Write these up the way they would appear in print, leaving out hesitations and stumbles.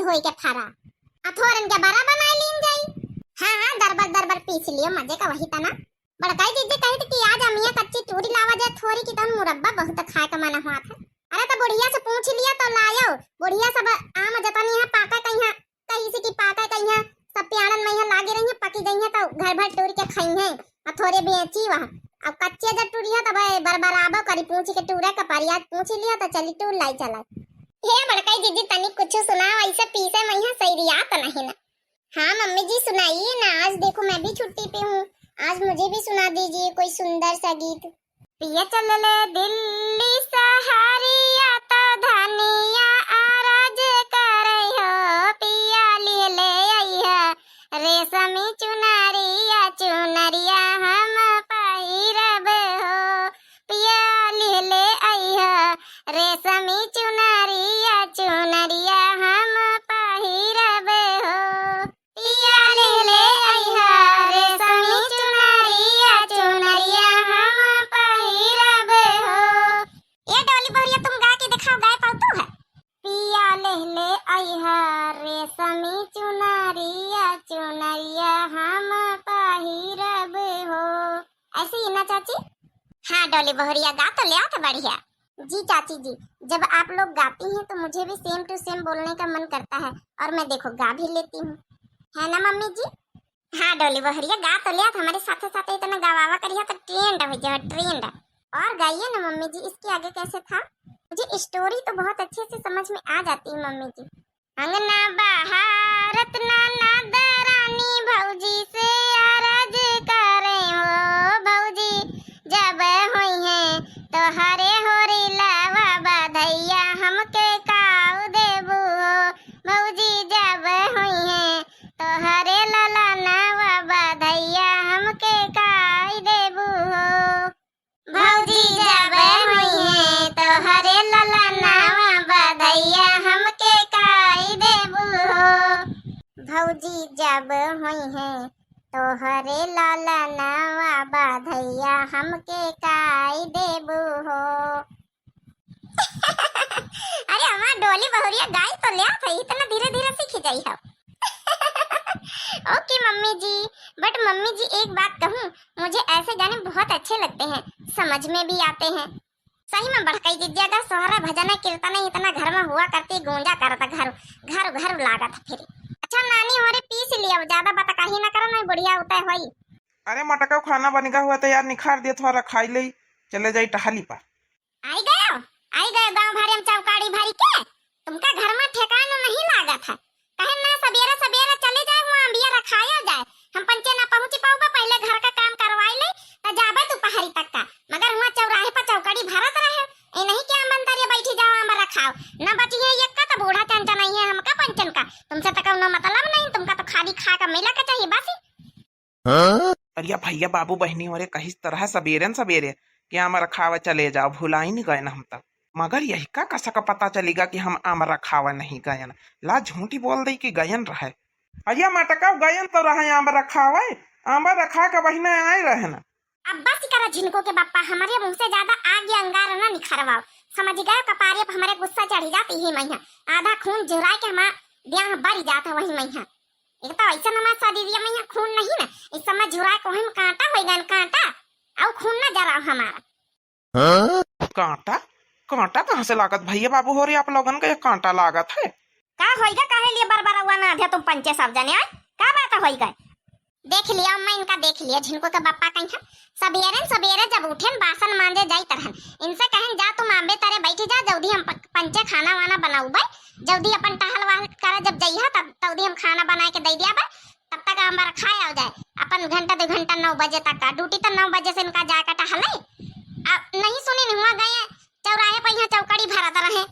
धोई के फारा अथोरन के बरा बना लीन जाई। हां दरबर दरबर पीस लियो मजे का वही तना। बड़काई जीजे कही थी कि आज अमिया कच्ची टूरी लावा जाए थोड़ी की तन मुरब्बा बहुत खाए का मना हुआ था। अरे तो बुढ़िया से पूछ लिया तो लायो। बुढ़िया सब आम जतनी है पाका कहिया कहीं से की पाका कहिया सब प्यारन में यहाँ लागे रही है पकी गई है तो घर भर टूर के खाई है और थोड़े बेची वहां। अब कच्चे जब टूरी है तब बरबराबो करी पूछ के टूरा का परिया पूछ लिया तो चली टूर लाई चला। हे बड़काई जीजी तनी कुछ सुनाओ ऐसे पीसे में यहाँ सही रिया तो नहीं ना। हाँ मम्मी जी सुनाइए ना, आज देखो मैं भी छुट्टी पे हूँ, आज मुझे भी सुना दीजिए कोई सुंदर सा गीत। पिया चल ले दिल्ली सहारिया तो धनिया आराज करे हो पिया ले आई है रेशमी चुनरिया चुनरिया हम पहिरब हो पिया ले आई है रेशमी चुनरिया चुनरिया हम पहिरब हो पिया ले आई है रेशमी चुनरिया चुनरिया हम पहिरब हो। ये डोली बहरिया तुम गा के दिखाओ, गाय पालतू है। पिया ले आई है रेशमी चुनरिया चुनरिया हम पहिरब हो। ऐसे ही ना चाची? हाँ डोली बहरिया गा तो ले आओ बढ़िया। जी चाची जी, जब आप लोग गाती हैं तो मुझे भी सेम टू सेम बोलने का मन करता है और मैं देखो गा भी लेती हूँ, है ना मम्मी जी? हाँ डोली बहरिया गा तो लिया, हमारे साथ साथ इतना गवावा करिए तो ट्रेंड हो जाए ट्रेंड। और गाइए ना मम्मी जी, इसके आगे कैसे था? मुझे स्टोरी तो बहुत अच्छे से समझ में आ जाती है मम्मी जी। अंगना बहारत नाना दरानी भौजी से अरज करे हो भौजी जब हुई है तो हरे होरी लावा बधैया हमके काऊ देबू हो भौजी जब हुई है तो हरे लला नावा बधैया हमके काई देबू हो भौजी जब हुई है तो हरे लला नावा बधैया हमके काई देबू हो भौजी जब हुई है तो हरे लाला नावा बधैया हमके काई देबू हो। अरे हमार डोली बहुरिया गाय तो ले आत है, इतना धीरे धीरे सीख जाई हो। ओके मम्मी जी, बट मम्मी जी एक बात कहूँ, मुझे ऐसे गाने बहुत अच्छे लगते हैं, समझ में भी आते हैं। सही में बड़काई जीजी अगर सोहरा भजन कीर्तन इतना घर में हुआ करती गूंजा करता घर घर घर लागत फिर। अच्छा नानी होरे पीस लिया, ज्यादा बात कहीं ना करो नहीं बुढ़िया होता है होई। अरे मटका खाना बनेगा हुआ तो यार निखार दिया थोड़ा खाई ले चले जाई टहली पर। आई गए गांव भारी हम चौकाड़ी भारी के तुमका घर में ठिकाना नहीं लागा था। कहे ना सवेरे सवेरे चले जाए वहां बिया रखाया जाए, हम पंचे ना पहुंच पाऊंगा पहले घर का काम करवाई ले तो जाबे दोपहरी तक का, मगर वहां चौराहे पर चौकड़ी भरत रहे ए नहीं क्या बंदरिया बैठी जाओ हम रखाओ ना बची है एक का तो बूढ़ा चंचा नहीं है हमका पंचन का, तुमसे तो कोनो मतलब नहीं, तुमका तो खाली खा का मेला का चाहिए बस। अरे भैया बाबू बहनी हो रे कहीं तरह सवेरे सवेरे कि आम रखावा चले जाओ, भुला ही नहीं गए ना हम तब, मगर यही का कसा का पता चलेगा कि हम आम रखावा नहीं गयन, ला झूठी बोल दी कि गयन रहे। अरे मटका गयन तो रहे आम रखावा, आम रखा के बहना आए रहे ना। अब बस करा झिनको के बापा, हमारे मुंह से ज्यादा आग या अंगार ना निखरवाओ, समझ गए? कपारे पर हमारे गुस्सा चढ़ी जाती है मैया, आधा खून जुराए के हमारा ब्याह बढ़ जाता वही मैया। एक तो ऐसा हमारा शरीरिया मैया खून नहीं ना, इस समय जुराए को हम कांटा होएगा कांटा और खून ना जरा हमारा। कांटा कांटा कहाँ से लागत भैया बाबू हो रही आप लोगन का कांटा लागत है? का होएगा काहे लिए बरबरा हुआ ना थे तुम पंचे सब जने आए का बात होएगा? देख लिया मैं इनका, देख लिया झिनको के बापा कहीं सवेरे सवेरे जब उठे बासन मांजे जाई तरहन, इनसे कहें जा तुम आंबे तारे बैठी जा, जल्दी हम पंचे खाना वाना बनाऊ भाई, जल्दी अपन टहल वाल करे जब जइहा तब तल्दी हम खाना बना के दे दिया भाई, तब तक हमारा खाया हो जाए अपन घंटा 2 घंटा 9 बजे तक का ड्यूटी तो 9 बजे से इनका जाकर टहले। अब नहीं सुनी हुआ गए चौराहे पर यहाँ चौकड़ी भरत रहे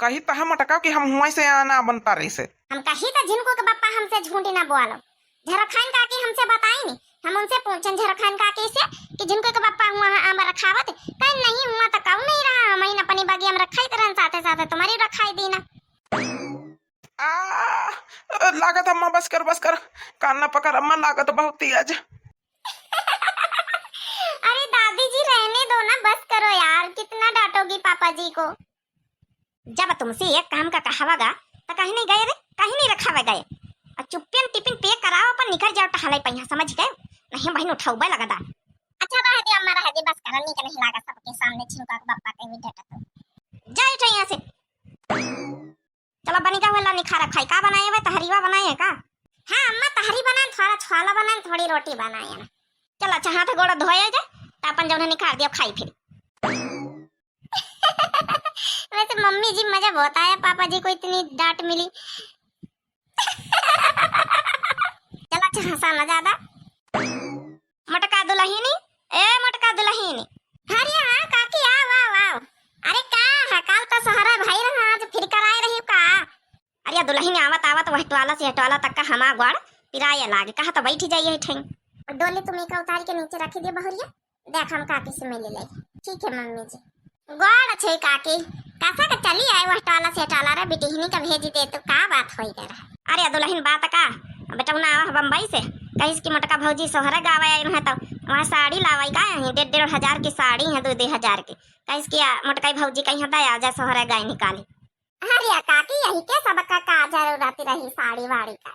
कही तो हम मटका कि हम हुआ से आना बनता रही से, हम कही तो झिनको के बापा हमसे झूठी ना बोलो, झरखान काकी हमसे बताई नहीं, हम उनसे पूछन झरखान काकी से कि झिनको के बापा हुआ आम रखावत कहीं नहीं हुआ तो कहूं नहीं रहा, मैं अपनी बागी हम रखाई तरह साथे साथे तुम्हारी रखाई दी ना। लागत अम्मा बस कर कान्ना पकड़ अम्मा लागत बहुत तेज। अरे दादी जी रहने दो ना, बस करो यार, कितना डांटोगी पापा जी को। जब तुमसे एक काम का कहावागा तो कहीं नहीं गए रे, कहीं नहीं रखा हुआ गए। और चुप्पन टिफिन पे कराओ अपन निकल जाओ टहलाई पहिया, समझ गए? नहीं बहन उठाऊबा लगातार। अच्छा रह दे अम्मा, रह दे बस करनी के नहीं लागा सबके सामने छिनका के बप्पा के भी डटा तो जाए थे यहाँ से। चलो बनी का वाला निखारा खाई का बनाए हुए तहरीवा बनाए है का? हाँ अम्मा तहरी बनाए, थोड़ा छोला बनाए, थोड़ी रोटी बनाए है। चल अच्छा हाथ गोड़ा धोया जाए तो अपन जौन निखार दिया खाई फिर। वैसे मम्मी जी मजा बहुत आया, पापा जी को इतनी डांट मिली। चल अच्छा हंसा ना ज्यादा। मटका दुल्हनी, ए मटका दुल्हनी। अरे हाँ काकी आओ आओ आओ। अरे का है काल तो सहारा भाई रहा, आज फिर कराए रही का? अरे दुल्हनी आवत आवत वहटवाला से हटवाला तक का हमा ग्वाड़ पिराए लागे, कहा तो बैठी जाइए ठेंग। डोली तुम्हें का उतार के नीचे रख दिए बहुरिया, देख हम काकी से मिले ले। ठीक है मम्मी जी। ग्वाड़ अच्छे काकी कैसा का चली आए वहटवाला से हटवाला रे बिटिहनी का भेज दे तो का बात होई कर। अरे दुल्हन बात का बेटा ना आवा बम्बई से, कहीं की मटका भौजी सोहरा गावा आई है, तो वहाँ साड़ी लावाई का है 1,500 की साड़ी है, 2,000 की कहीं की मटकाई भौजी कहीं दया जा सोहरा गाय निकाली। अरे काकी यही के सब का जरूरत रही साड़ी वाड़ी का।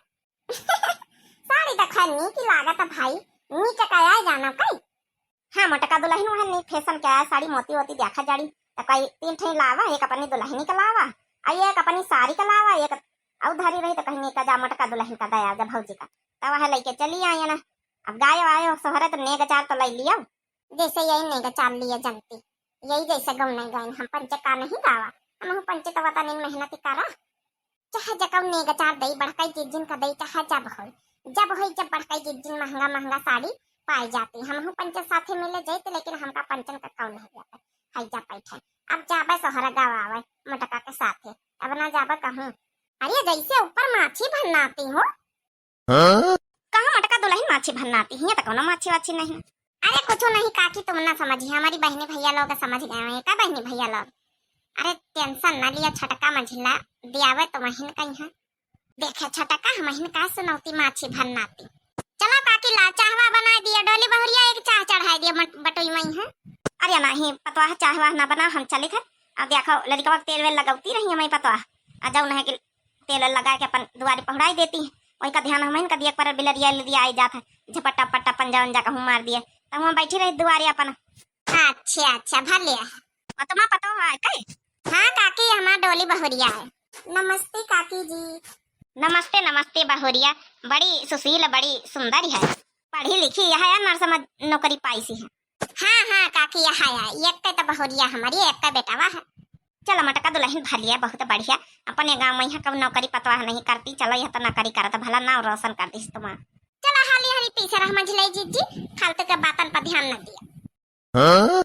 साड़ी तो खैनी की लागत भाई, नी चकाया जाना कई। हाँ मटका दुल्हन वहाँ नी फैशन क्या है, साड़ी मोती होती देखा जाड़ी तो कई 3 ठे लावा, एक अपनी दुल्हनी का लावा और एक अपनी साड़ी का लावा, एक और धरी रही तो कहीं का जा मटका दुल्हन का दया जा भौजी का, तब वह लेके चली आई ना। अब गाय आयो सोहरे तो नेग चार तो ले लिया, जैसे यही नेग चार लिया जनती, यही जैसे गौ नहीं गए हम पंच का नहीं गावा, हम पंच तो वता नहीं मेहनत करा, चाहे जकौ नेग चार दई बड़काई जिन का दई, चाहे जब बड़काई जिन महंगा महंगा साड़ी पाई जाती, हम पंच साथे मिले जाते, लेकिन हमका पंचन का कौन नहीं जाता हाई जा बैठे। अब जाबे सोहरा गावा आवे मटका के साथे, अब ना जाबे कहूँ। अरे जैसे ऊपर माछी भन्नाती हो, कहाँ मटका दुल्हन माछी भन्नाती है, तो कोनो माछी वाछी नहीं। अरे कुछ नहीं काकी, तुम ना समझी, हमारी बहनी भैया लोग समझ गए हैं का बहनी भैया लोग। अरे टेंशन न लिया, छटका मझिला दियावे तो महीन कहीं है, देखे छटका महीन का सुनौती माछी भन्नाती। चलो काकी ला चाहवा बना दिया, डोली बहुरिया एक चाह चढ़ाई दिया बटोई मई है। अरे नहीं पतवा चाहवा ना बना, हम चले थे। अब देखो लड़का तेल वेल लगाती रही हमें पतवा, आ जाऊ नहीं कि तेल लगा के अपन दुआरी पहुँचाई देती है, वही का ध्यान हम कदिया पर बिलरिया लिया आई जाता है, झपट्टा पट्टा पंजा वंजा कहूँ मार दिए, तब हम बैठी रही दुआरी अपन। अच्छा अच्छा भले है तुम्हें पता है कई? हाँ काकी हमारा डोली बहुरिया है। नमस्ते काकी जी। नमस्ते नमस्ते बहुरिया, बड़ी सुशील बड़ी सुंदर है, पढ़ी लिखी यह है नर समझ नौकरी पाई सी है। हाँ हाँ काकी यह है, एक तो बहुरिया हमारी, एक का बेटावा है। चलो मटका दुल्हन भलिया बहुत बढ़िया, अपने गाँव में यहाँ कब नौकरी पतवा नहीं करती, चलो यह तो नौकरी करता भला नाव रोशन कर दी तुम। चलो हाली हाली पीछे रह मंझले जी फालतू के बातन पर ध्यान न दिया।